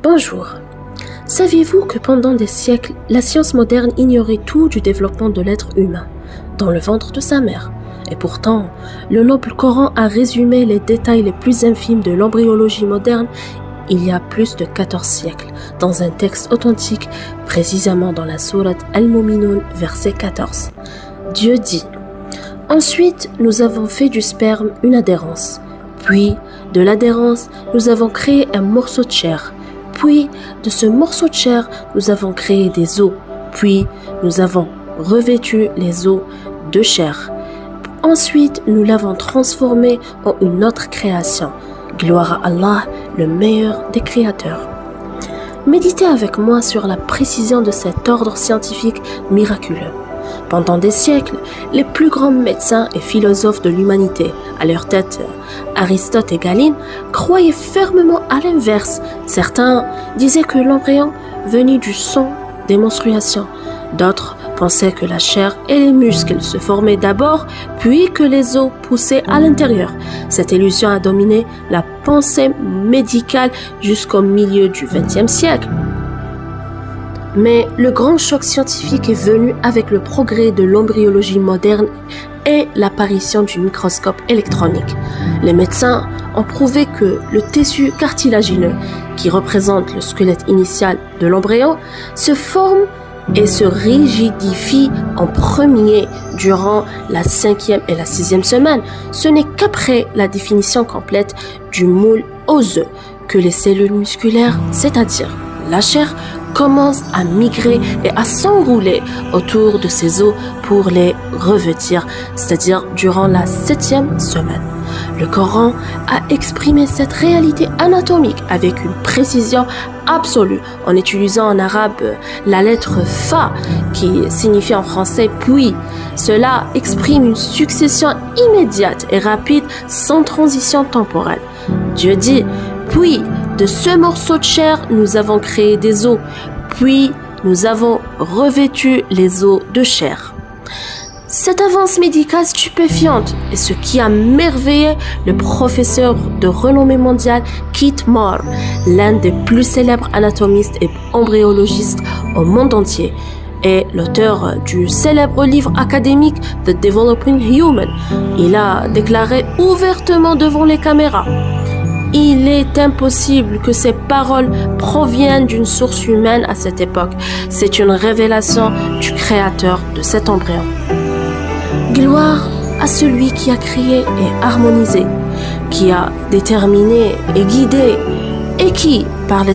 Bonjour. Saviez-vous que pendant des siècles, la science moderne ignorait tout du développement de l'être humain, dans le ventre de sa mère? Et pourtant, le noble Coran a résumé les détails les plus infimes de l'embryologie moderne il y a plus de 14 siècles, dans un texte authentique, précisément dans la sourate Al-Mu'minun, verset 14. Dieu dit: Ensuite, nous avons fait du sperme une adhérence. Puis, de l'adhérence, nous avons créé un morceau de chair. Puis, de ce morceau de chair, nous avons créé des os. Puis, nous avons revêtu les os de chair. Ensuite, nous l'avons transformé en une autre création. Gloire à Allah, le meilleur des créateurs. Méditez avec moi sur la précision de cet ordre scientifique miraculeux. Pendant des siècles, les plus grands médecins et philosophes de l'humanité, à leur tête Aristote et Galène, croyaient fermement à l'inverse. Certains disaient que l'embryon venait du sang des menstruations. D'autres pensaient que la chair et les muscles se formaient d'abord, puis que les os poussaient à l'intérieur. Cette illusion a dominé la pensée médicale jusqu'au milieu du XXe siècle. Mais le grand choc scientifique est venu avec le progrès de l'embryologie moderne et l'apparition du microscope électronique. Les médecins ont prouvé que le tissu cartilagineux, qui représente le squelette initial de l'embryon, se forme et se rigidifie en premier durant la 5e et la 6e semaine. Ce n'est qu'après la définition complète du moule osseux que les cellules musculaires, c'est-à-dire la chair, commence à migrer et à s'enrouler autour de ces os pour les revêtir, c'est-à-dire durant la 7e semaine. Le Coran a exprimé cette réalité anatomique avec une précision absolue en utilisant en arabe la lettre Fa qui signifie en français puis. Cela exprime une succession immédiate et rapide sans transition temporelle. Dieu dit: puis de ce morceau de chair, nous avons créé des os, puis nous avons revêtu les os de chair. Cette avance médicale stupéfiante est ce qui a merveillé le professeur de renommée mondiale Keith Moore, l'un des plus célèbres anatomistes et embryologistes au monde entier, et l'auteur du célèbre livre académique The Developing Human. Il a déclaré ouvertement devant les caméras: il est impossible que ces paroles proviennent d'une source humaine à cette époque. C'est une révélation du créateur de cet embryon. Gloire à celui qui a créé et harmonisé, qui a déterminé et guidé, et qui,